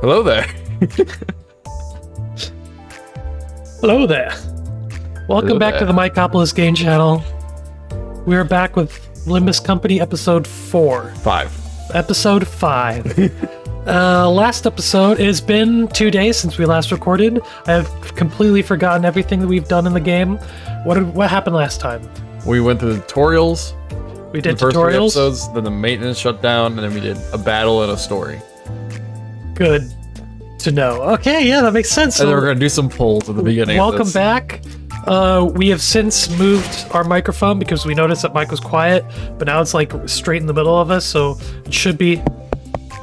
Hello there. Hello there. Welcome back to the MikopolisGAME channel. We're back with Limbus Company episode 4. 5. Episode 5. Last episode, it has been 2 days since we last recorded. I have completely forgotten everything that we've done in the game. What happened last time? We went through the tutorials. We did the first 3 tutorials. episodes, then the maintenance shut down, and then we did a battle and a story. Good to know. Okay, yeah, that makes sense. And then we're gonna do some polls at the beginning. Welcome back. We have since moved our microphone because we noticed that Mike was quiet, but now it's like straight in the middle of us, so it should be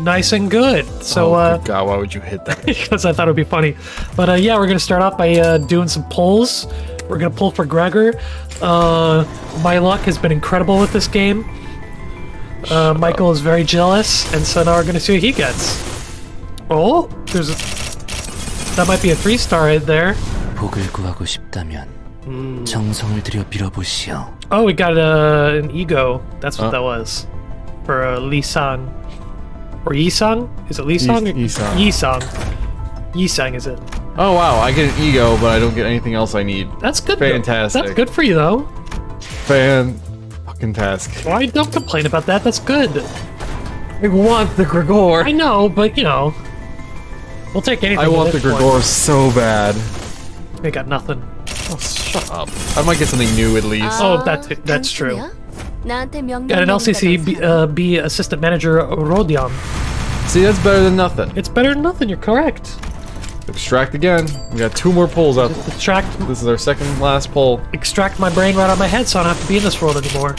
nice and good. So, good God, why would you hit that? because I thought it would be funny. But yeah, we're gonna start off by doing some polls. We're gonna pull for Gregor. My luck has been incredible with this game. Michael is very jealous, and so now we're gonna see what he gets. Oh, that might be a 3-star right there. 복을 구하고 싶다면 정성을 들여 빌어보시오. Oh, we got an ego. That's what that was. For Lee Sang. Or Yi Sang? Is it Lee Sang? Yi Sang. Yi Sang. Yi Sang, is it? Oh wow, I get an ego, but I don't get anything else I need. That's good. Fantastic. That's good for you, though. Fan-fucking-tastic. Why don't complain about that? That's good. I want the Gregor. I know, but you know, we'll take anything. I want the Gregor so bad. We got nothing. Oh, shut up. I might get something new at least. Oh, that's true. Got an LCC B assistant manager Rodion. See, that's better than nothing. It's better than nothing. You're correct. Extract again. We got 2 more polls out. Extract. This is our second last poll. Extract my brain right out of my head, so I don't have to be in this world anymore.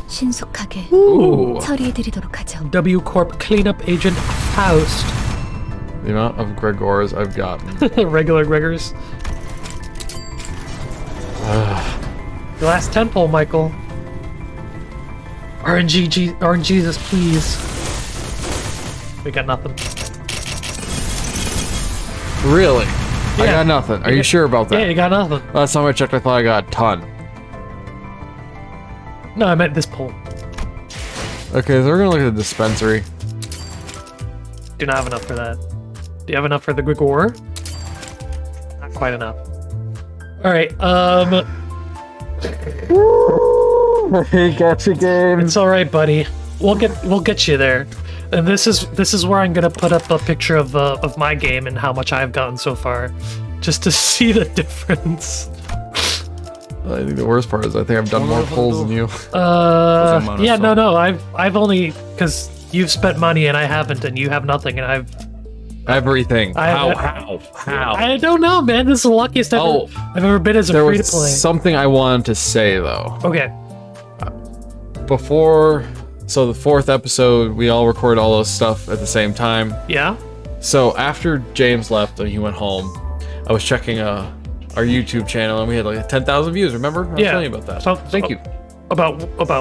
신속하게 Ooh. 처리해드리도록 하죠. W Corp cleanup agent Faust. The amount of Gregors I've gotten. Regular Gregors. The last 10 poll, Michael. RNGesus, please. We got nothing. Really? I Yeah. got nothing. Are you sure about that? Yeah, you got nothing. Last time I checked, I thought I got a ton. No, I meant this poll. Okay, so we're gonna look at the dispensary. Do not have enough for that. Do you have enough for the Gregor? Not quite enough. Alright, Hey, gacha game. it's alright, buddy. We'll get you there. And this is where I'm gonna put up a picture of my game and how much I've gotten so far, just to see the difference. I think the worst part is I think I've done more polls than you. Yeah, no, I've only because you've spent money and I haven't, and you have nothing, and I've Everything. How? I don't know, man. This is the luckiest I've ever been as a There free to was play. something I wanted to say though. Okay. Before, so the 4th episode, we all recorded all those stuff at the same time. Yeah. So after James left and he went home, I was checking our YouTube channel and we had like 10,000 views. Remember? I was telling you about that. Thank you. About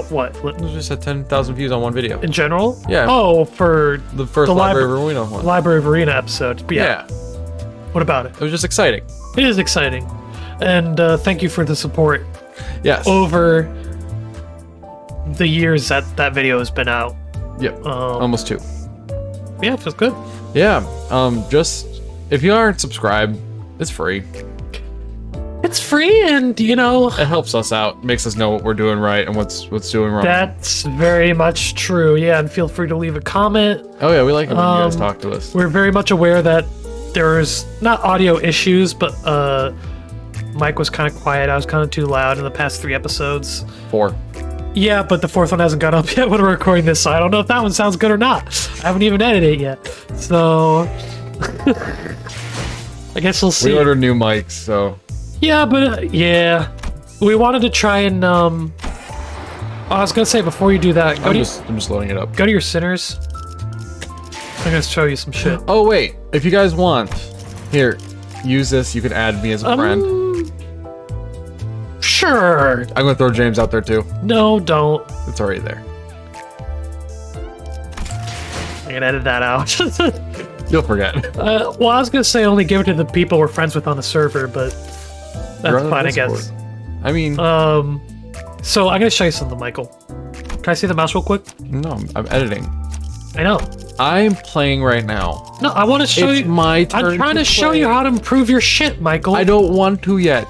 what? We just had 10,000 views on one video. In general? Yeah. Oh, for The first Library of Arena one. Library of Arena episode. But yeah. What about it? It was just exciting. It is exciting, and thank you for the support Yes. over the years that video has been out. Yep. Almost 2. Yeah, it feels good. Yeah. Just if you aren't subscribed, it's free. It's free, and you know It helps us out, makes us know what we're doing right and what's doing wrong. that's very much true. Yeah, and feel free to leave a comment. Oh yeah, we like it when you guys talk to us. We're very much aware that there's not audio issues, but Mike was kind of quiet. I was kind of too loud in the past 3 episodes. 4. Yeah, but the 4th one hasn't gone up yet when we're recording this, so I don't know if that one sounds good or not. I haven't even edited it yet, so I guess we'll see. We ordered new mics, so Yeah, but yeah, we wanted to try and I was gonna say before you do that, I'm just loading it up. go to your sinners. I'm gonna show you some shit. Oh wait, if you guys want, here, use this. You can add me as a friend. Sure. I'm gonna throw James out there too. No, don't. It's already there. I can edit that out. You'll forget. Well, I was gonna say only give it to the people we're friends with on the server, but that's fine, I guess. I mean, So I'm gonna show you something, Michael. Can I see the mouse real quick? no, I'm editing. I know. I'm playing right now. No, I want to show you. It's my turn. I'm trying to show you how to improve your shit, Michael. I don't want to yet.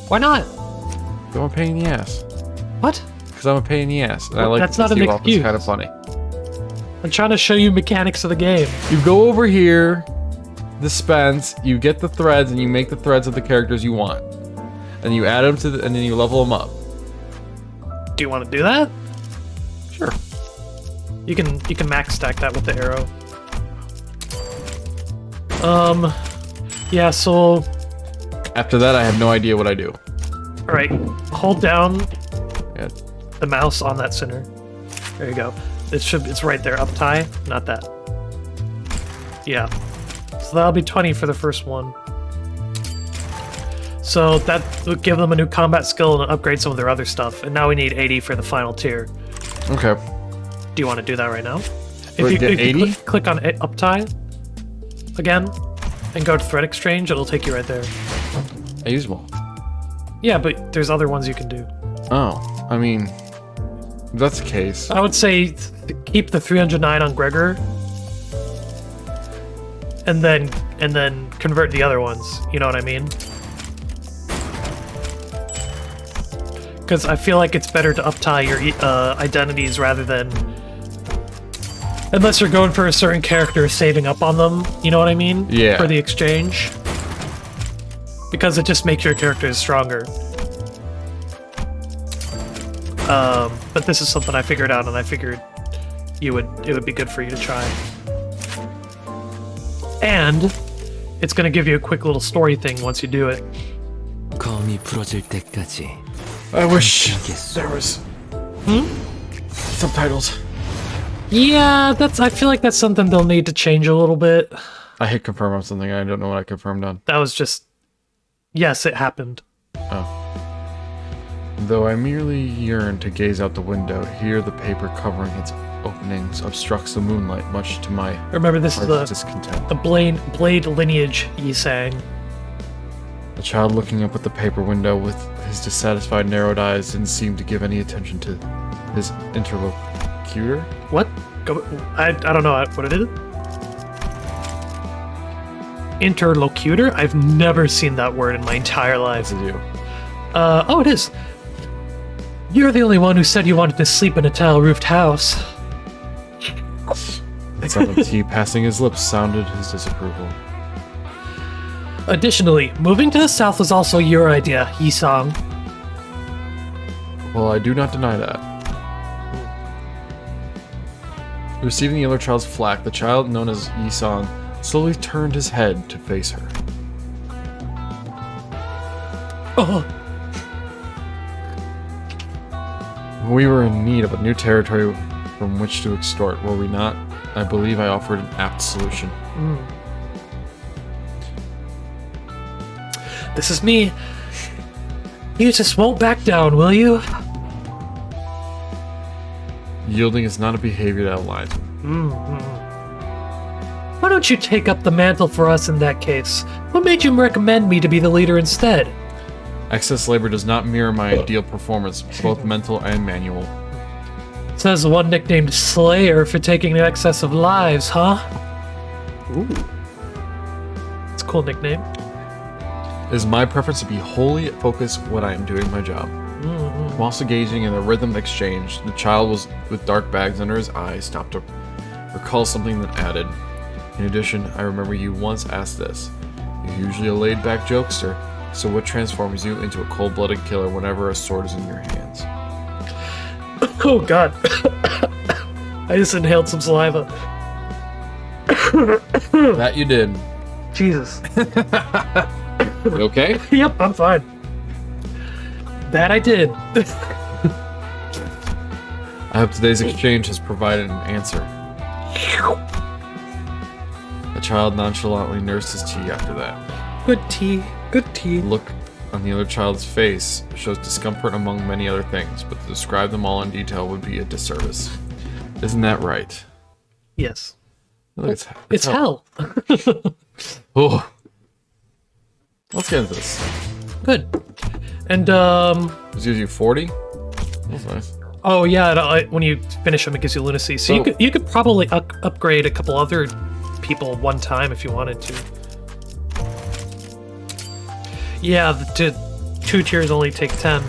Why not? I'm a pain in the ass. What? Because I'm a pain in the ass. And I like that's to not an piss you off. It's excuse. kind of funny. I'm trying to show you mechanics of the game. You go over here, dispense, you get the threads, and you make the threads of the characters you want. And you add them to and then you level them up. Do you want to do that? Sure. You can max stack that with the arrow. Yeah, so After that, I have no idea what I do. alright. Hold down Yeah. the mouse on that center. There you go. It's right there, up tie, not that. Yeah. So that'll be 20 for the first one. So that would give them a new combat skill and upgrade some of their other stuff. And now we need 80 for the final tier. Okay. Do you want to do that right now? Wait, If you 80? click on up tie again and go to thread exchange, it'll take you right there. I use them all. Yeah, but there's other ones you can do. Oh, I mean, if that's the case. I would say keep the 309 on Gregor, and then convert the other ones. You know what I mean? Because I feel like it's better to up-tie your identities rather than, unless you're going for a certain character, saving up on them. You know what I mean? Yeah. For the exchange, because it just makes your characters stronger. But this is something I figured out, and I figured it would be good for you to try. And it's gonna give you a quick little story thing once you do it. 검이 부러질 때까지 I wish 함께하겠소. there was subtitles. Yeah, I feel like that's something they'll need to change a little bit. I hit confirm on something. I don't know what I confirmed on. That was just, yes, it happened. Oh. Though I merely yearn to gaze out the window, here the paper covering its openings obstructs the moonlight, much to my Remember, this is heart's discontent. the blade lineage Yi sang. The child looking up at the paper window with his dissatisfied narrowed eyes didn't seem to give any attention to his interlocutor. What? I don't know what it is. Interlocutor? I've never seen that word in my entire life. This is you. Oh, it is. You're the only one who said you wanted to sleep in a tile-roofed house. The sound of tea passing his lips sounded his disapproval. Additionally, moving to the south was also your idea, Yi-sang. Well, I do not deny that. Receiving the other child's flack, the child known as Yi-sang slowly turned his head to face her. Oh, We were in need of a new territory from which to extort, were we not? I believe I offered an apt solution. this is me. You just won't back down, will you? Yielding is not a behavior that aligns with me. Why don't you take up the mantle for us in that case? What made you recommend me to be the leader instead? Excess labor does not mirror my ideal performance, both mental and manual. Says one nicknamed Slayer for taking an excess of lives, huh? Ooh. It's a cool nickname. It is my preference to be wholly focused when I am doing my job. Whilst engaging in a rhythm exchange, the child was with dark bags under his eyes stopped to recall something that added. In addition, I remember you once asked this. You're usually a laid-back jokester, so what transforms you into a cold-blooded killer whenever a sword is in your hands? Oh god. I just inhaled some saliva. That you did. Jesus. You okay? Yep, I'm fine. That I did. I hope today's exchange has provided an answer. The child nonchalantly nursed his tea after that. Good tea. Good tea. The look on the other child's face shows discomfort among many other things, but to describe them all in detail would be a disservice. Isn't that right? Yes. Look, It's hell. Oh. Let's get into this. Good. And This gives you 40? That's nice. Oh yeah, when you finish them, it gives you lunacy. So you could probably upgrade a couple other people one time if you wanted to. Yeah, the 2 tiers only take 10.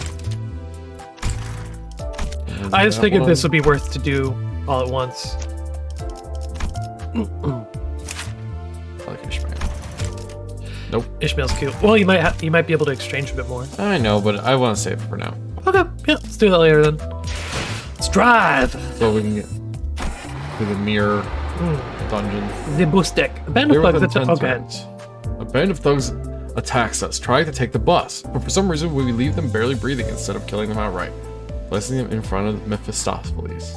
I just figured this would be worth to do all at once. I like Ishmael. Nope. Ishmael's cute. Well, you might be able to exchange a bit more. I know, but I want to save it for now. Okay, yeah, let's do that later then. Let's drive! So we can get to the mirror dungeon. Limbus deck. A band of thugs attack. Okay. A band of thugs attacks us, trying to take the bus, but for some reason we leave them barely breathing instead of killing them outright, placing them in front of Mephistopheles.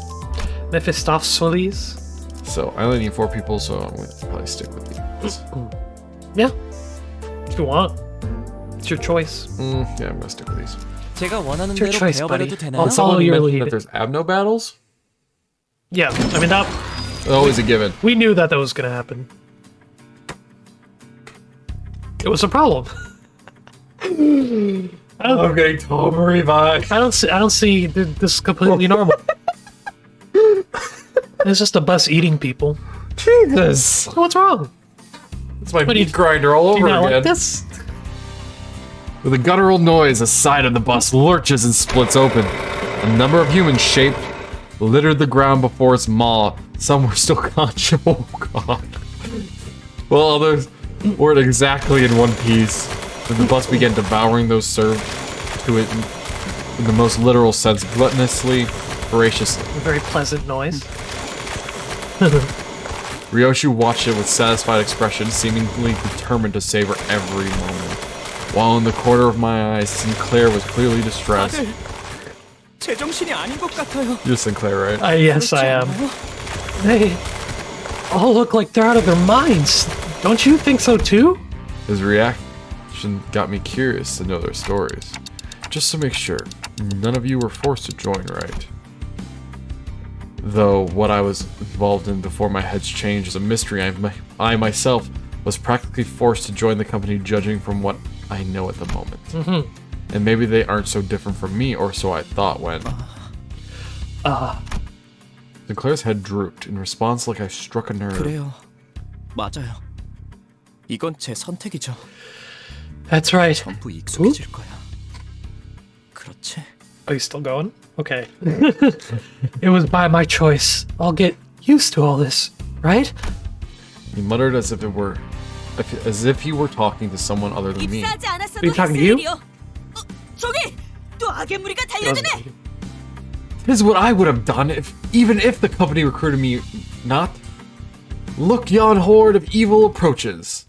Mephistopheles? So I only need 4 people, so I'm going to probably stick with these. Yeah. If you want. It's your choice. Yeah, I'm going to stick with these. 제가 원하는 It's your 대로 choice, buddy. 배워버려도 되나요? I'll follow Someone your mentioned lead. that there's Abno battles? Yeah, I mean, that Always a given. we knew that was going to happen. It was a problem. I'm getting totally revived. I don't see this is completely normal. It's just a bus eating people. Jesus! So what's wrong? It's my What do you- meat grinder all Do you over not again. like this? With a guttural noise, a side of the bus lurches and splits open. A number of humans shaped littered the ground before its maw. Some were still conscious. Oh god. While others were exactly in one piece. Then the bus began devouring those served to it in the most literal sense, gluttonously, voraciously. A very pleasant noise. Ryoshi watched it with satisfied expression, seemingly determined to savor every moment. While in the corner of my eyes, Sinclair was clearly distressed. 제정신이 아닌 것 같아요. You're Sinclair, right? Yes, I am. They all look like they're out of their minds. Don't you think so too? His reaction got me curious to know their stories. Just to make sure, none of you were forced to join, right? Though what I was involved in before my heads changed is a mystery. I myself was practically forced to join the company, judging from what I know at the moment. And maybe they aren't so different from me, or so I thought when... Sinclair's head drooped, in response like I struck a nerve. 그래요. 맞아요. 이건 제 선택이죠. That's right. 전부 익숙해질 거야. 그렇지? Are you still going? Okay. It was by my choice. I'll get used to all this, right? He muttered as if he were talking to someone other than me. Are you talking to you? 저기 또 악의 무리가 달려드네. This is what I would have done even if the company recruited me. Not. Look, yon horde of evil approaches.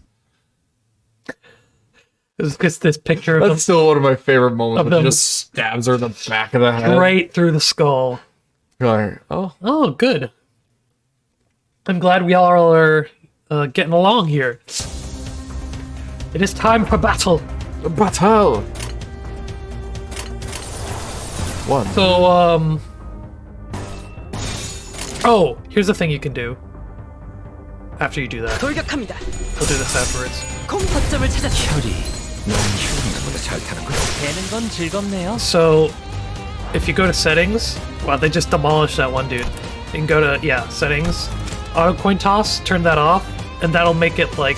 It's just this picture of That's still one of my favorite moments. Of When he them. just stabs her in the back of the head. them right through the skull. You're like, oh, Oh, good. I'm glad we all are getting along here. It is time for battle. battle. One. So, oh, here's the thing you can do. After you do that, 돌격합니다. we'll do this afterwards. 공허점을 찾았다. 되는 건 즐겁네요. So, if you go to settings, wow, they just demolished that one dude. You can go to, settings, auto coin toss, turn that off, and that'll make it like,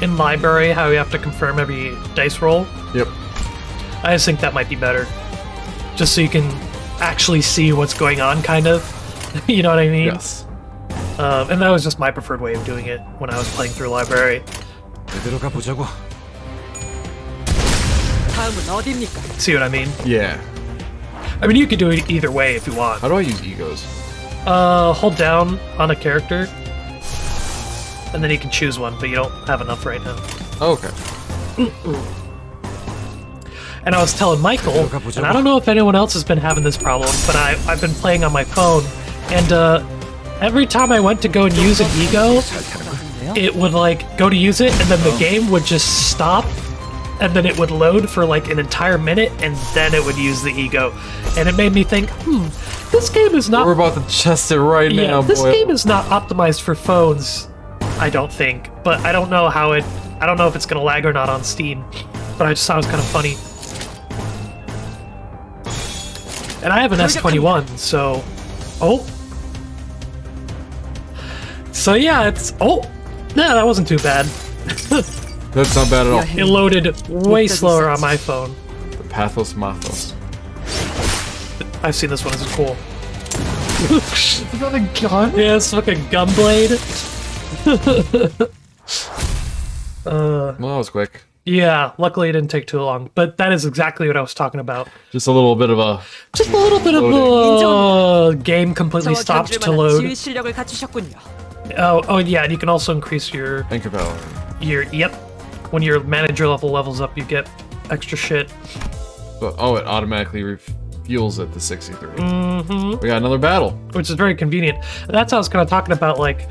in library, how you have to confirm every dice roll. Yep. I just think that might be better. Just so you can actually see what's going on, kind of. You know what I mean? Yes. And that was just my preferred way of doing it when I was playing through library. 들어가 보자고. 다음은 어디입니까? See what I mean? Yeah. I mean, you could do it either way if you want. How do I use egos? Hold down on a character, and then you can choose one, but you don't have enough right now. Oh, okay. And I was telling Michael, and I don't know if anyone else has been having this problem, but I've been playing on my phone, and every time I went to go and use an ego, it would like go to use it, and then the game would just stop, and then it would load for like an entire minute, and then it would use the ego. And it made me think, this game is not... We're about to chest it right now, this boy. game is not optimized for phones, I don't think. But I don't know how I don't know if it's gonna lag or not on Steam. But I just thought it was kind of funny. And I have an S21, so... Oh. So yeah, it's... Oh! No, that wasn't too bad. That's not bad at all. It loaded way slower on my phone. The Pathos Mathos. I've seen this one, this is cool. Is that a gun? Yeah, it's like a gun blade. Well, that was quick. Yeah, luckily it didn't take too long. But that is exactly what I was talking about. Just a little bit of a... Just a little bit of a game completely 저와 stopped to 견줄 만한 load. 지휘 실력을 갖추셨군요. Oh yeah, and you can also increase your Anchor power. yep. When your manager levels up, you get extra shit. But, oh, it automatically refuels at the 63. Mm-hmm. We got another battle. Which is very convenient. That's how I was kind of talking about, like,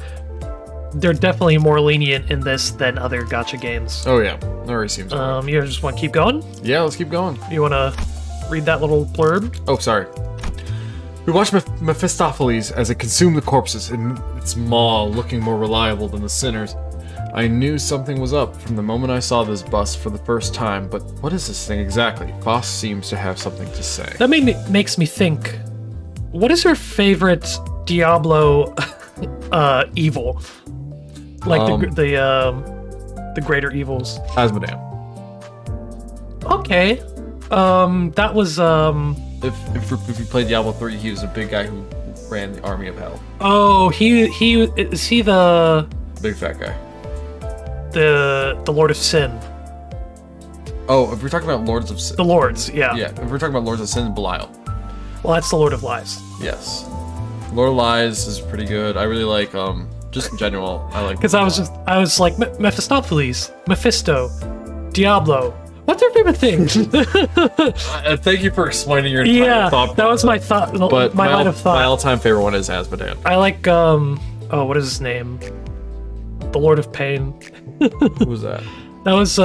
they're definitely more lenient in this than other gacha games. Oh yeah, that already seems right. You just want to keep going? Yeah, let's keep going. You want to read that little blurb? Oh, sorry. We watched Mephistopheles as it consumed the corpses in its maw, looking more reliable than the sinners. I knew something was up from the moment I saw this bust for the first time, but what is this thing exactly? Foss seems to have something to say. That makes me think, what is your favorite Diablo evil? Like the greater evils. Asmodean. Okay. That was If you played Diablo 3, he was a big guy who ran the army of hell. Oh, he is he the Big fat guy. the Lord of Sin? Oh, if we're talking about Lords of Sin. The Lords, yeah. Yeah, if we're talking about Lords of Sin, Belial. Well, that's the Lord of Lies. Yes. Lord of Lies is pretty good. I really like, just in general, I like... Because I was like, Mephistopheles, Mephisto, Diablo. What's your favorite thing? Thank you for explaining your entire thought. That was my thought. But my line of thought. My all-time favorite one is Asmodean. I like, oh, what is his name? The Lord of Pain. Who was that? That was,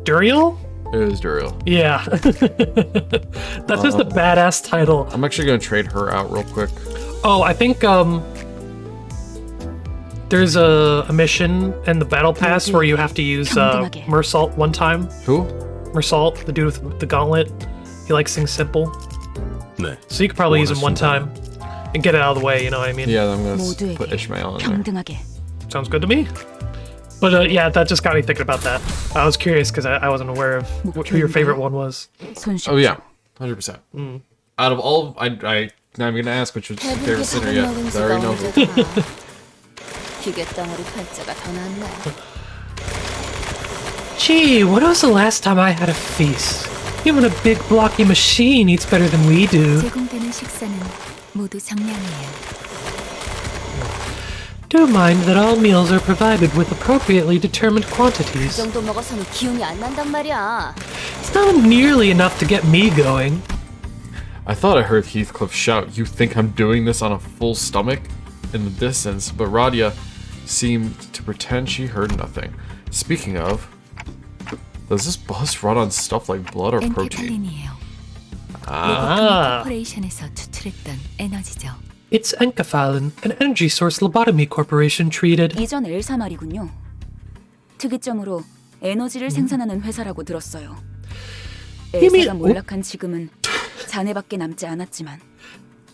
Duriel? It was Duriel. Yeah. That's just a badass title. I'm actually gonna trade her out real quick. Oh, I think, there's a mission in the battle pass where you have to use Mersault one time. Who? Mersault, the dude with the gauntlet. He likes things simple. So you could probably use him one time and get it out of the way, you know what I mean? Yeah, I'm gonna put Ishmael in there. Sounds good to me. But yeah, that just got me thinking about that. I was curious because I wasn't aware of who your favorite one was. Oh yeah, 100%. Out of all, I'm not even gonna ask which was your favorite sinner yet, because I already know who. Gee, when was the last time I had a feast? Even a big blocky machine eats better than we do. Do mind that all meals are provided with appropriately determined quantities. It's not nearly enough to get me going. I thought I heard Heathcliff shout, "You think I'm doing this on a full stomach?" in the distance, but Radia seemed to pretend she heard nothing. Speaking of, does this bus run on stuff like blood or protein? Ah. It's enkephalin, an energy source lobotomy corporation treated. 이전 엘사 말이군요. 특이점으로 에너지를 생산하는 회사라고 들었어요. 엘사가 몰락한 지금은 잔해밖에 남지 않았지만.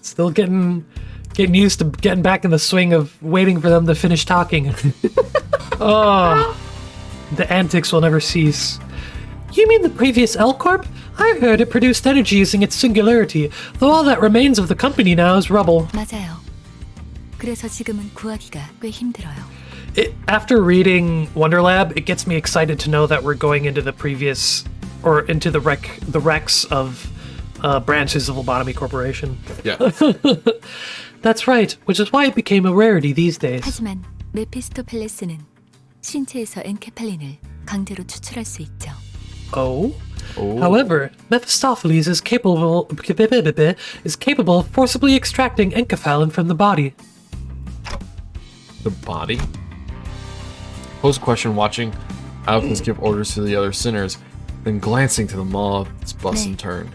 Still getting used to getting back in the swing of waiting for them to finish talking. Oh, the antics will never cease. You mean the previous L Corp? I heard it produced energy using its singularity, though all that remains of the company now is rubble. 맞아요. 그래서 지금은 구하기가 꽤 힘들어요. After reading Wonderlab, it gets me excited to know that we're going into the previous, or into the wrecks of branches of Lobotomy Corporation. Yeah. That's right, which is why it became a rarity these days. 하지만 메피스토펠레스는 신체에서 엔케팔린을 강제로 추출할 수 있죠. Oh? However, Mephistopheles is capable of forcibly extracting enkephalin from the body. The body? Pose a question watching Alphys give orders to the other sinners, then glancing to the maw of its bus in turn.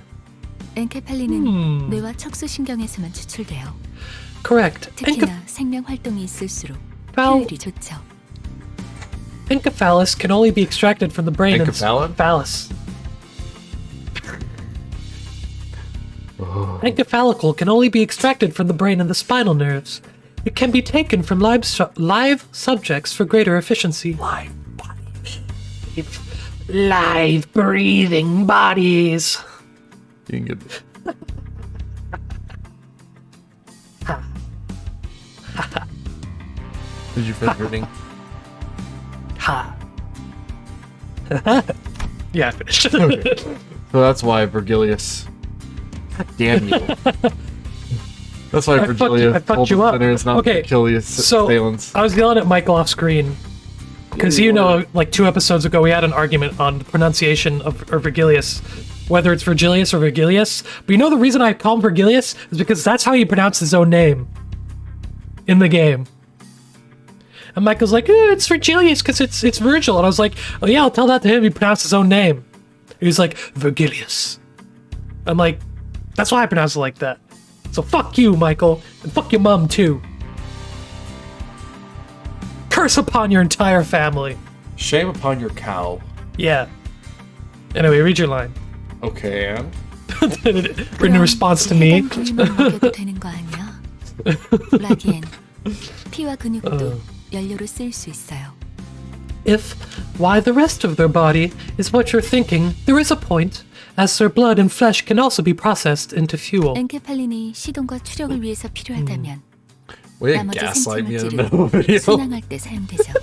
엔케팔린은 뇌와 척수신경에서만 추출돼요. Correct. 특히나 생명 활동이 있을수록 Val- 효율이 좋죠. Encephalus can only be extracted from the brain. Enkephalin? Phallus. Encephalical can only be extracted from the brain and the spinal nerves. It can be taken from live subjects for greater efficiency. Live breathing bodies. You can get. Did you finish reading? Ha. Yeah, I finished. So that's why Virgilius. God damn you. That's why Virgilius I fucked told you the up. sinners not Okay, to kill the so assailants. I was yelling at Michael off screen because like 2 episodes ago we had an argument on the pronunciation of Virgilius, whether it's Virgilius or Virgilius. But you know the reason I call him Virgilius is because that's how he pronounced his own name in the game. And Michael's like, it's Virgilius because it's Virgil. And I was like, oh yeah, I'll tell that to him. He pronounced his own name. He was like, Virgilius. I'm like, that's why I pronounce it like that. So fuck you, Michael. And fuck your mom, too. Curse upon your entire family. Shame upon your cow. Yeah. Anyway, read your line. Okay, and? In response to me. 분유만 먹여도 되는 거 아니야? 라기엔 피와 근육도 연료로 쓰일 수 있어요. If why the rest of their body is what you're thinking, there is a point, as their blood and flesh can also be processed into fuel. 엔케팔린이 시동과 추력을 위해서 필요하다면 Way to 나머지 gaslight me in the 생체 middle of a video. 순항할 때 사용되죠.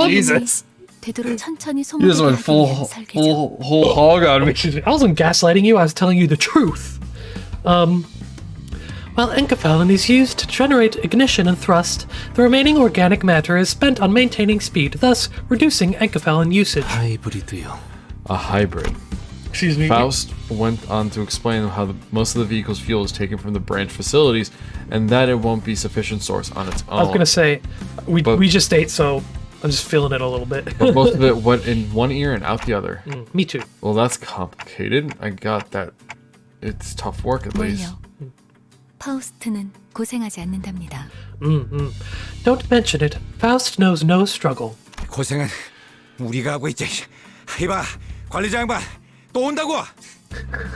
Jesus. 되도록 천천히 You just went 소모되게 하기 위한 설계죠. whole hog on me. I wasn't gaslighting you, I was telling you the truth. While enkephalin is used to generate ignition and thrust, the remaining organic matter is spent on maintaining speed, thus reducing enkephalin usage. 하이브리드요. A hybrid. Excuse me. Faust went on to explain how most of the vehicle's fuel is taken from the branch facilities, and that it won't be sufficient source on its own. I was gonna say, we But- just ate, so I'm just feeling it a little bit. But most of it went in one ear and out the other. Me too. Well, that's complicated. I got that. It's tough work, at least. 뭘요? 파우스트는 고생하지 않는답니다. Don't mention it. Faust knows no struggle. 고생은 우리가 하고 있지. 이봐, 관리자 양반 또 온다고.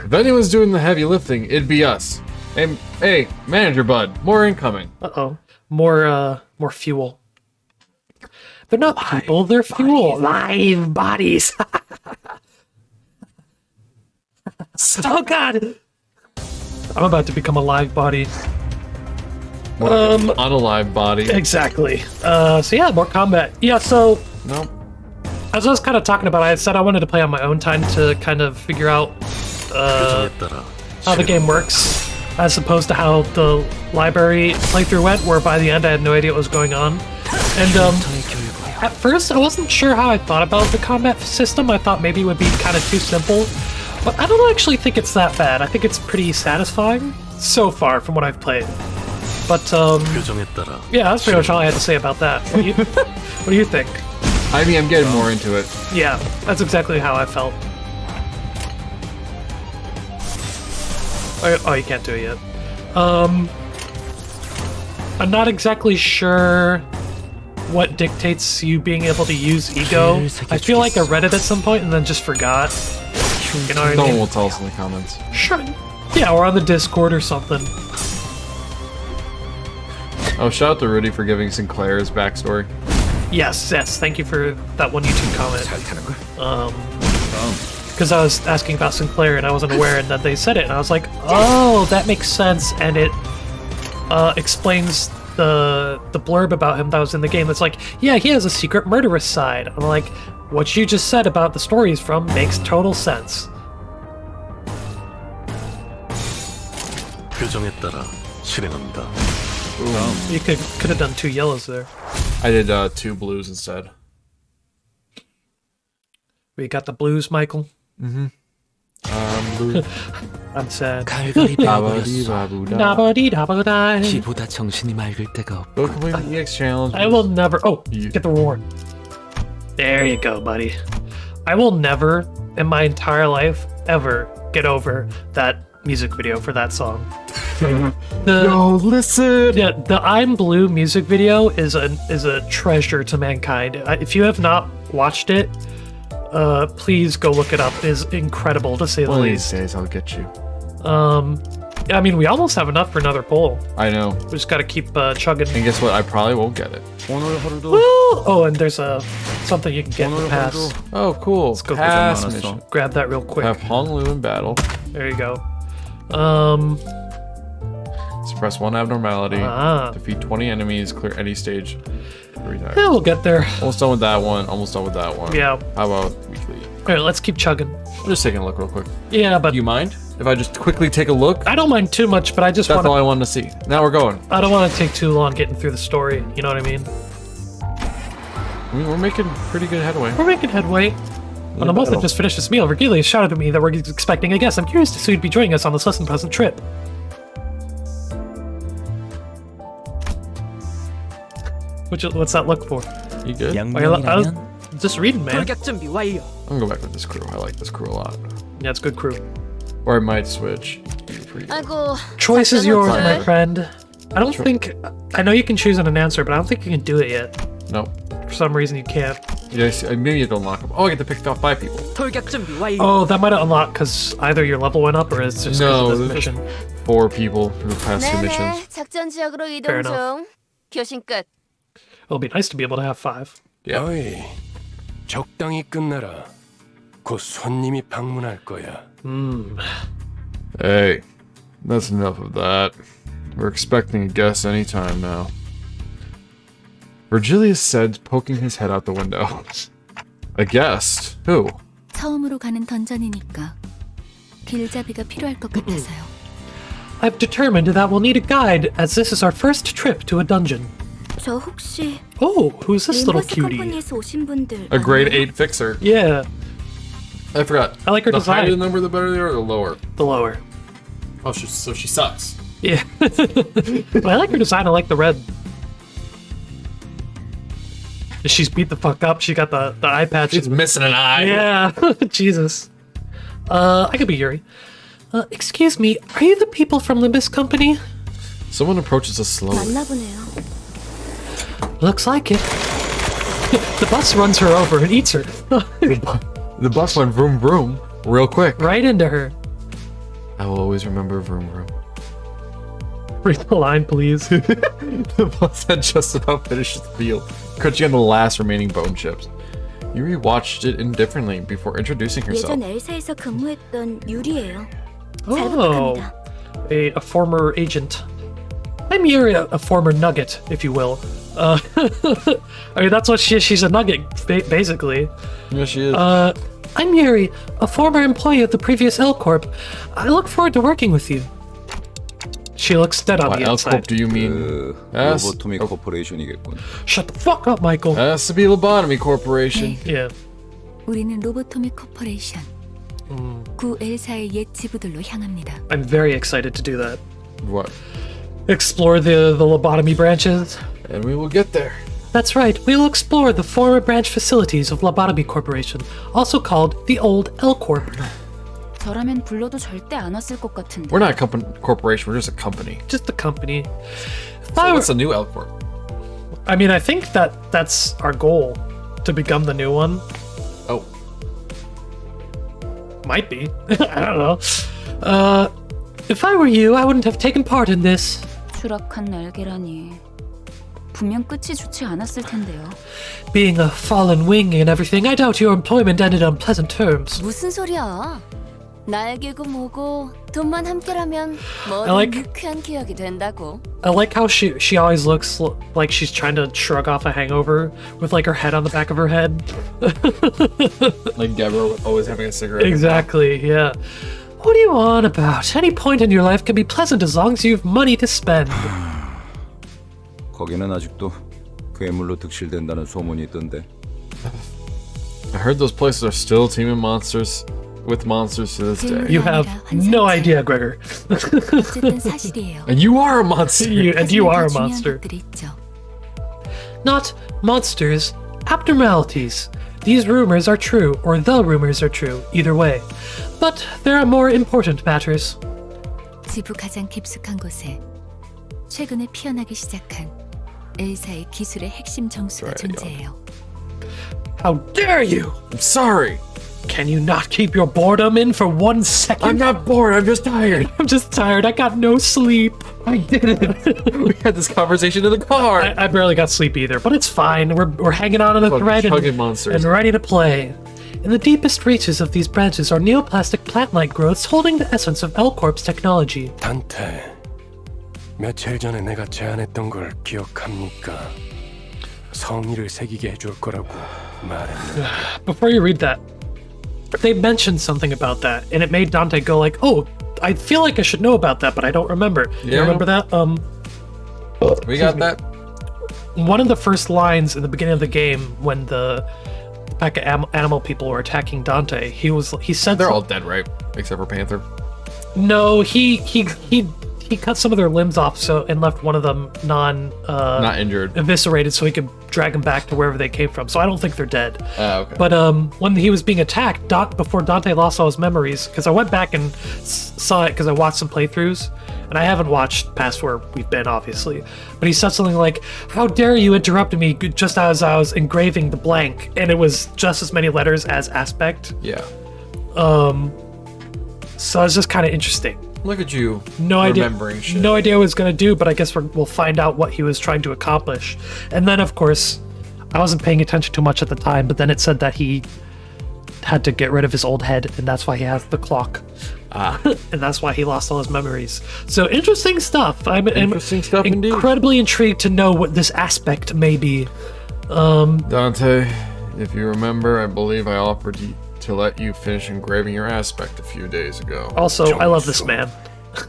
If anyone's doing the heavy lifting, it'd be us. Hey, manager bud, more incoming. Uh-oh. More fuel. They're not people, they're fuel. Live bodies. Oh god! I'm about to become a live body. Unalive body. Exactly. So yeah, more combat. Yeah, so Nope. as I was kind of talking about, I said I wanted to play on my own time to kind of figure out how the game works, as opposed to how the library playthrough went, where by the end I had no idea what was going on. And at first I wasn't sure how I thought about the combat system. I thought maybe it would be kind of too simple, but I don't actually think it's that bad. I think it's pretty satisfying so far from what I've played. But 표정에 따라 yeah, that's pretty much all I had to say about that. What do you think? I mean, I'm getting more into it. Yeah, that's exactly how I felt. Oh, you can't do it yet. I'm not exactly sure what dictates you being able to use ego. I feel like I read it at some point and then just forgot. You know what I No one mean? will tell us in the comments. Sure. Yeah, or on the Discord or something. Oh, shout out to Rudy for giving Sinclair's backstory. Yes, thank you for that one YouTube comment. Because I was asking about Sinclair and I wasn't aware, and then they said it, and I was like, oh, that makes sense, and it explains the blurb about him that was in the game. That's like, yeah, he has a secret murderous side. I'm like, what you just said about the story he's from makes total sense. 표정에 따라 실행합니다. You could have done 2 yellows there. I did 2 blues instead. We got the blues, Michael. Blue. I'm sad. 갈갈이 배워버렸어. Ba-ba-dee-ba-boo-da. Nabba-dee-dabba-die. 피보다 정신이 맑을 때가 Go 없고 complete the EX challenge. I will never. Oh, You- get the reward. There you go, buddy. I will never, in my entire life, ever get over that music video for that song. No, listen. Yeah, the I'm Blue music video is a treasure to mankind. If you have not watched it, please go look it up. It is incredible, to say the One of these least. days I'll get you. I mean, we almost have enough for another poll. I know. We just gotta keep chugging. And guess what? I probably won't get it. 오늘 하루도 Woo! Oh, and there's something you can get in the pass. Oh, cool. Let's go Pass 고생 mission. 많았어. Grab that real quick. Have Honglu in battle. There you go. Suppress one abnormality. Ah. Defeat 20 enemies. Clear any stage 3 times. Yeah, we'll get there. Almost done with that one. Almost done with that one. Yeah. How about weekly? All right, let's keep chugging. I'm just taking a look real quick. Yeah, but Do you mind if I just quickly take a look? I don't mind too much, but I just That's want all to. I wanted to see. Now we're going. I don't want to take too long getting through the story. You know what I mean? I mean, we're making pretty good headway. We're making headway. When the month had just finished his meal, Vergilius shouted at me that we're expecting a guest. I'm curious to see who'd be joining us on this less than pleasant trip. What's that look for? You good? I'm I was just reading, man. 돌격 준비 완료. gonna go back with this crew. I like this crew a lot. Yeah, it's good crew. Or I might switch. Pretty good. 아이고. Choice is yours, 작전 my 호출. friend. I don't think. I know you can choose an answer, but I don't think you can do it yet. No. For some reason, you can't. Yes, maybe you don't unlock them. Oh, I get to pick off 5 people. 돌격 준비 완료. Oh, that might have unlocked because either your level went up or it's just 'cause No, of this this is mission. 4 people who passed 2 missions. 작전 지역으로 Fair 이동 enough. 중. 교신 끝. It'll be nice to be able to have 5. Yeah. 어이, 적당히 끝내라. 곧 손님이 방문할 거야. Hey, that's enough of that. We're expecting a guest anytime now. Vergilius said, poking his head out the window. A guest? Who? 처음으로 가는 던전이니까 길잡이가 필요할 것 같아서요. I've determined that we'll need a guide as this is our first trip to a dungeon. 저 혹시 Oh, who's this little 림버스 cutie? 컴퍼니에서 오신 분들 A grade 아니에요? 8 fixer. Yeah, I forgot. I like her the higher design. the number, the better they are, or the lower? the lower. Oh, so she sucks. Yeah. But I like her design. I like the red. She's beat the fuck up. She got the eye patch. She's missing an eye. Yeah. Jesus. I could be Yuri. Excuse me, are you the people from Limbus Company? Someone approaches us slowly. 맞나 보네요. Looks like it. The bus runs her over and eats her. The bus went vroom vroom real quick. Right into her. I will always remember vroom vroom. Read the line, please. The bus had just about finished its meal, crunching on the last remaining bone chips. Yuri watched it indifferently before introducing herself. 예전 엘사에서 근무했던 유리예요. 잘 Oh, 부탁합니다. a former agent. I'm Yuri, a former nugget, if you will. I mean, that's what she's a nugget, basically. Yeah, she is. I'm Yuri, a former employee of the previous L Corp. I look forward to working with you. She looks dead on What the L outside. Corp do you mean? S? 로보토미 코퍼레이션이겠군. Shut the fuck up, Michael. Has to be Lobotomy Corporation. Yeah. 우리는 로보토미 코퍼레이션. 구 엘사의 옛 지부들로 향합니다. I'm very excited to do that. What? Explore the lobotomy branches. And we will get there. That's right, we'll explore the former branch facilities of Lobotomy Corporation, also called the old L Corp. 저라면 불러도 절대 안 왔을 것 같은데. We're not a corporation, we're just a company. Just the company. So what's the new L Corp? I mean, I think that's our goal, to become the new one. Oh. Might be. I don't know. If I were you, I wouldn't have taken part in this. 추락한 날개라니. 분명 끝이 좋지 않았을 텐데요. Being a fallen wing and everything, I doubt your employment ended on pleasant terms. 무슨 소리야? 날개고 뭐고 돈만 함께라면 뭐든 like- 유쾌한 기억이 된다고. I like how she always looks like she's trying to shrug off a hangover with like her head on the back of her head. Like Deborah always having a cigarette. Exactly, yeah. What are you on about? Any point in your life can be pleasant as long as you have money to spend. 거기는 아직도 괴물로 득실된다는 소문이 있던데. I heard those places are still teeming monsters with monsters to this day. You have no idea, Gregor. 어쨌든 사실이에요. And you are a monster. You are a 하지만 더 중요한 monster. 것들이 있죠. Not monsters, abnormalities. These rumors are true, or the rumors are true, either way. But there are more important matters. 지부 가장 깊숙한 곳에 최근에 피어나기 시작한 엘사의 기술의 핵심 정수가 Right, 존재해요. How dare you! I'm sorry. Can you not keep your boredom in for 1 second? I'm not bored. I'm just tired. I'm just tired. I got no sleep. I didn't. We had this conversation in the car. I barely got sleep either, but it's fine. We're hanging on in the Fucking thread chugging monsters. and ready to play. In the deepest reaches of these branches are neoplastic plant-like growths holding the essence of L-Corp's technology. 단테, 며칠 전에 내가 제안했던 걸 기억합니까? 성의를 새기게 해줄 거라고 말했는데. Before you read that, they mentioned something about that, and it made Dante go like, "Oh, I feel like I should know about that, but I don't remember." You Yeah. remember that? We got that. One of the first lines in the beginning of the game when the pack of animal people were attacking Dante, he said They're all dead, right? Except for Panther. no, he cut some of their limbs off and left one of them Not injured. eviscerated so he could drag them back to wherever they came from. So I don't think they're dead. Okay. But when he was being attacked, before Dante lost all his memories, because I went back and saw it because I watched some playthroughs, and I haven't watched past where we've been, obviously. But he said something like, "How dare you interrupt me just as I was engraving the blank," and it was just as many letters as aspect. Yeah. So it's just kind of interesting. Look at you. No idea. Remembering shit. No idea what he was gonna do, but I guess we'll find out what he was trying to accomplish. And then, of course, I wasn't paying attention too much at the time, but then it said that he had to get rid of his old head, and that's why he has the clock. And that's why he lost all his memories. So interesting stuff. I'm Interesting stuff indeed. incredibly intrigued to know what this aspect may be. Dante, if you remember, I believe I offered to let you finish engraving your aspect a few days ago. Also, I love this man.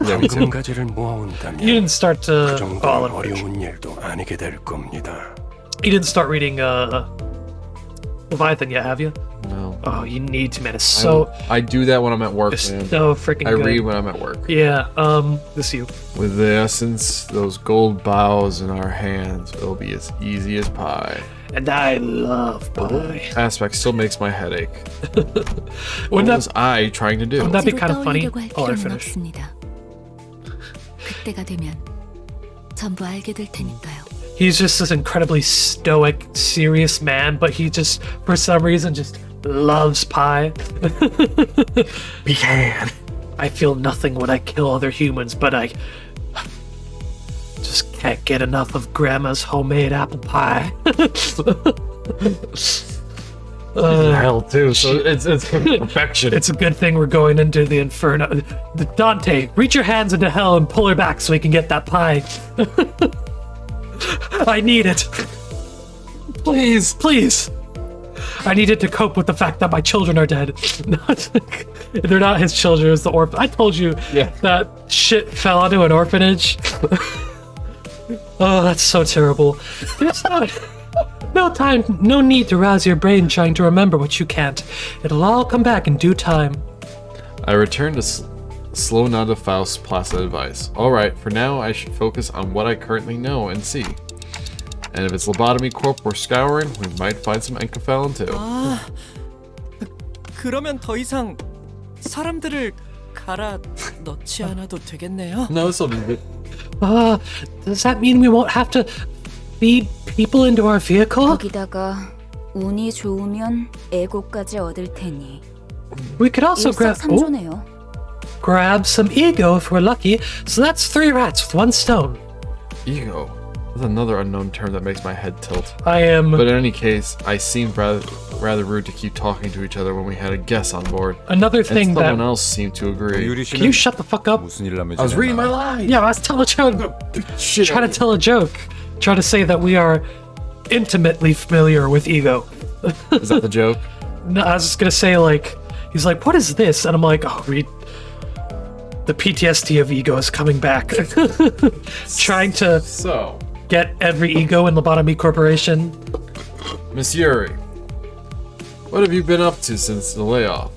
Yeah, me too. 가지를 모아온다면 You didn't start 그 to. Oh, 정도는 let me finish. 어려운 일도 아니게 될 겁니다. You didn't start reading Leviathan yet, have you? No. Oh, you need to, man. It's so I do that when I'm at work, it's man. so freaking I good. read when I'm at work. Yeah, this you. With the essence, those gold boughs in our hands, it'll be as easy as pie. And I love pie. Aspect still makes my head ache. What Wouldn't was I trying to do? Wouldn't that be 억지로 kind of funny? 떠올리려고 할 Oh, I 필요는 finished. 없습니다. 그때가 되면 전부 알게 될 테니까요. He's just this incredibly stoic, serious man, but he just, for some reason, just loves pie. Pecan. I feel nothing when I kill other humans, but I just can't get enough of Grandma's homemade apple pie. Hell too. So it's perfection. It's a good thing we're going into the inferno. Dante, reach your hands into hell and pull her back so we can get that pie. I need it. Please, please. I need it to cope with the fact that my children are dead. They're not his children, it's the orphan. I told you that shit fell onto an orphanage. Oh, that's so terrible. There's no need to rouse your brain trying to remember what you can't. It'll all come back in due time. I returned to slow nod to Faust's placid advice. Alright, for now I should focus on what I currently know and see. And if it's Lobotomy Corp or Scouring, we might find some Encephalon too. 그러면 더 이상 사람들을 갈아 넣지 않아도 되겠네요. No, this'll be good. Does that mean we won't have to feed people into our vehicle? 거기다가 운이 좋으면 에고까지 얻을 테니 We could also 일석삼조네요. grab some ego if we're lucky. So that's 3 rats with 1 stone. Ego. That's another unknown term that makes my head tilt. I am. But in any case, I seemed rather rude to keep talking to each other when we had a guest on board. Another And thing someone that. else seemed to agree. 유리 Can you 씨는 shut the fuck up? 무슨 일 하면 I was reading my line! Yeah, let's tell a joke. Shit. Try to tell a joke. Try to say that we are intimately familiar with ego. Is that the joke? No, I was just gonna say, like, he's like, what is this? And I'm like, oh, the PTSD of ego is coming back. Trying to So, get every ego in Lobotomy Corporation. Miss Yuri, what have you been up to since the layoff?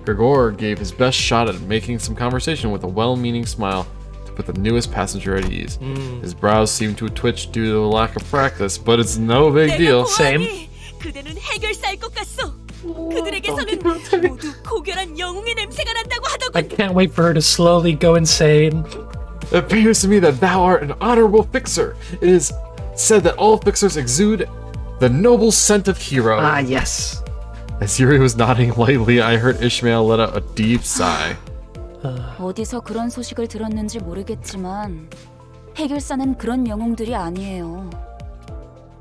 Gregor gave his best shot at making some conversation with a well-meaning smile to put the newest passenger at ease. His brows seemed to twitch due to a lack of practice, but it's no big deal. 보아하니 그대는 해결사일 것 같소. 그들에게서는 모두 고결한 영웅의 냄새가 난다고 I 하더군. can't wait for her to slowly go insane. It appears to me that thou art an honorable fixer. It is said that all fixers exude the noble scent of hero. Ah, yes. As Yuri was nodding lightly, I heard Ishmael let out a deep sigh. 어디서 그런 소식을 들었는지 모르겠지만 해결사는 그런 영웅들이 아니에요.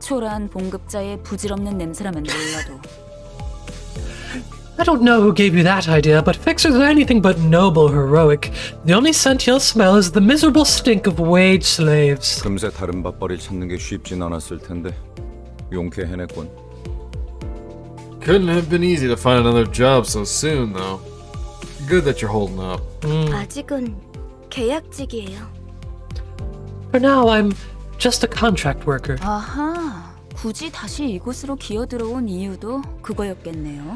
초라한 봉급자의 부질없는 냄새라면 몰라도. I don't know who gave you that idea, but fixers are anything but noble, heroic. The only scent you'll smell is the miserable stink of wage slaves. 금세 다른 밥벌이 찾는 게 쉽진 않았을 텐데 용케 해냈군. Couldn't have been easy to find another job so soon, though. Good that you're holding up. 아직은 계약직이에요. For now, I'm just a contract worker. 아하, 굳이 다시 이곳으로 기어들어온 이유도 그거였겠네요.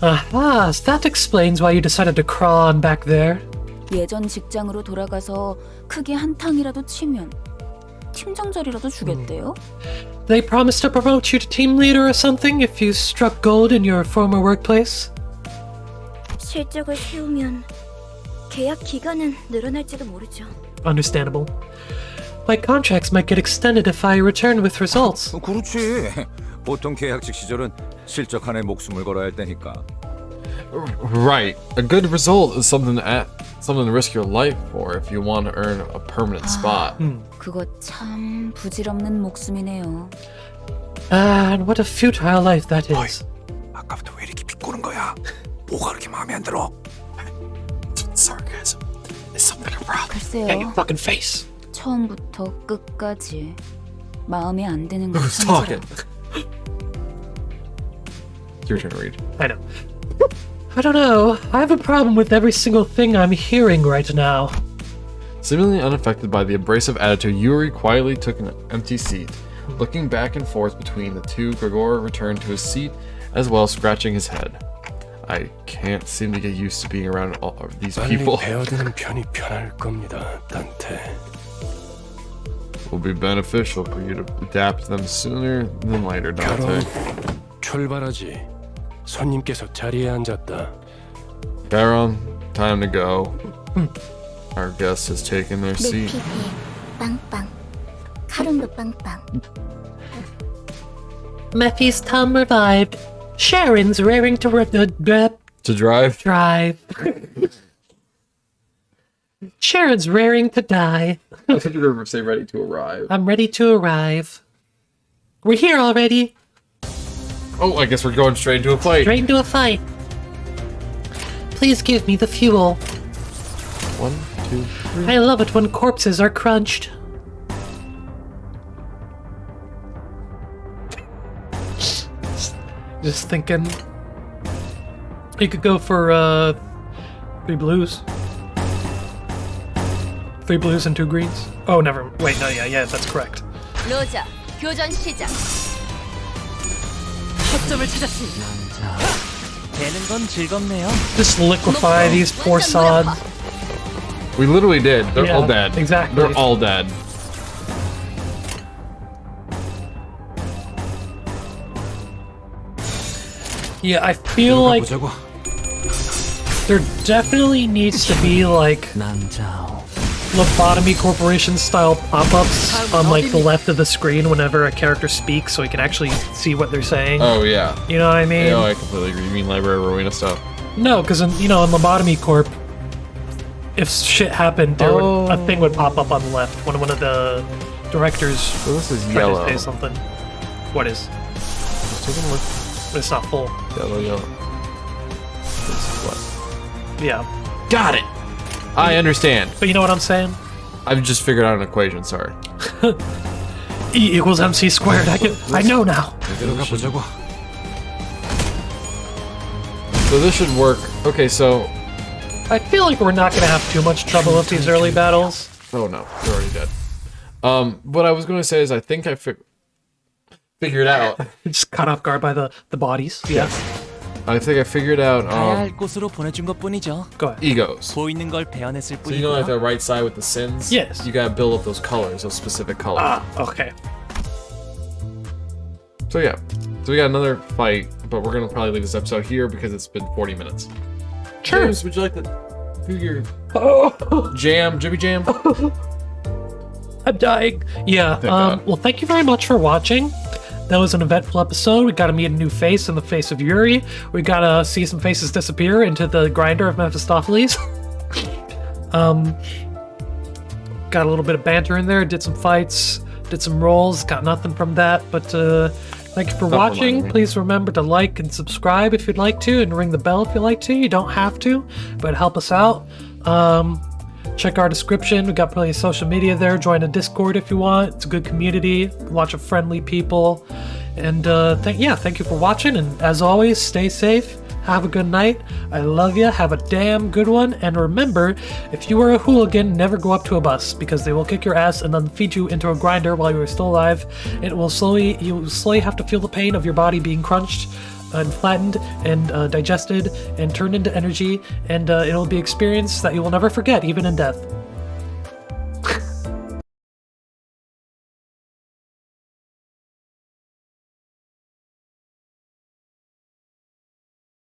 Aha, so that explains why you decided to crawl on back there. 예전 직장으로 돌아가서 크게 한탕이라도 치면 팀장 자리라도 주겠대요. They promised to promote you to team leader or something if you struck gold in your former workplace? 실적을 세우면 계약 기간은 늘어날지도 모르죠. Understandable. My contracts might get extended if I return with results. 그렇지. 보통 계약직 시절은 실적 하나에 목숨을 걸어야 할 때니까. Right. A good result is something to risk your life for if you want to earn a permanent spot. 그거 참 부질없는 목숨이네요. And what a futile life that is. 아까부터 왜 이렇게 비꼬는 거야? 뭐가 그렇게 마음에 안 들어? Sarcasm. Is something a problem? 글쎄요. Yeah, your fucking face. 처음부터 끝까지 마음에 안 드는 걸 Who's talking? 참지라. Your turn to read. I know. I don't know. I have a problem with every single thing I'm hearing right now. Seemingly unaffected by the abrasive attitude, Yuri quietly took an empty seat. Looking back and forth between the two, Gregor returned to his seat, as well scratching his head. I can't seem to get used to being around all of these 빨리 people. 배워드는 편이 편할 겁니다, 단테. Will be beneficial for you to adapt to them sooner than later, Dante. 출발하지. 손님께서 자리에 앉았다. Charon, time to go. Our guest has taken their 내 seat. 피부에 빵빵, 카름도 빵빵. Mephi's tongue revived. Sharon's raring to To drive? drive. Sharon's raring to die. I thought you were going to say ready to arrive. I'm ready to arrive. We're here already. Oh, I guess we're going straight into a fight. Straight into a fight. Please give me the fuel. 1, 2, 3. I love it when corpses are crunched. Just thinking. You could go for 3 blues. 3 blues and 2 greens. Oh, never. Wait, no, yeah, that's correct. 로자, 교전 시작. 허점을 찾았습니다. 되는 건 즐겁네요. Just liquefy these poor sods. We literally did. They're Yeah, all dead. exactly. They're all dead. Yeah, I feel like 보자고. there definitely needs to be like 남자오. Lobotomy Corporation style pop-ups on like the left of the screen whenever a character speaks, so we can actually see what they're saying. Oh, yeah. You know what I mean? Yeah, I completely agree. You mean Library of Ruina stuff? No, because in Lobotomy Corp, if shit happened, a thing would pop up on the left when one of the directors So this is tried yellow. to say something. What is? Just take a look. It's not full. Yellow. This is what? Yeah, Got it! I understand. but you know what I'm saying? I've just figured out an equation, sorry. E equals MC squared. I know now. 내려가 보자고. So this should work. Okay, so... I feel like we're not gonna have too much trouble with these early battles. Oh no, they're already dead. What I was going to say is I think I figured out... Just caught off guard by the bodies. Yeah. I think I figured out 가야 할 곳으로 보내준 것뿐이죠. Go ahead. egos. 보이는 걸 베어냈을 So you know like the 뿐이고요. right side with the sins? Yes. You gotta build up those colors, those specific colors. Ah, okay. So yeah. So we got another fight, but we're gonna probably leave this episode here because it's been 40 minutes. Sure. James, would you like to do your Jimmy Jam? I'm dying. Yeah. Thank God. Well, thank you very much for watching. That was an eventful episode. We got to meet a new face in the face of Yuri. We got to see some faces disappear into the grinder of Mephistopheles. Got a little bit of banter in there, did some fights, did some rolls, got nothing from that, but thank you for watching. Please remember to like and subscribe if you'd like to, and ring the bell if you'd like to. You don't have to, but help us out. Check our description. We got plenty of social media there. Join a Discord if you want. It's a good community, lots of friendly people. And thank you for watching, and as always, stay safe. Have a good night. I love you. Have a damn good one. And remember, if you are a hooligan, never go up to a bus, because they will kick your ass and then feed you into a grinder while you are still alive. You will slowly have to feel the pain of your body being crunched and flattened and digested and turned into energy. And it'll be an experience that you will never forget, even in death.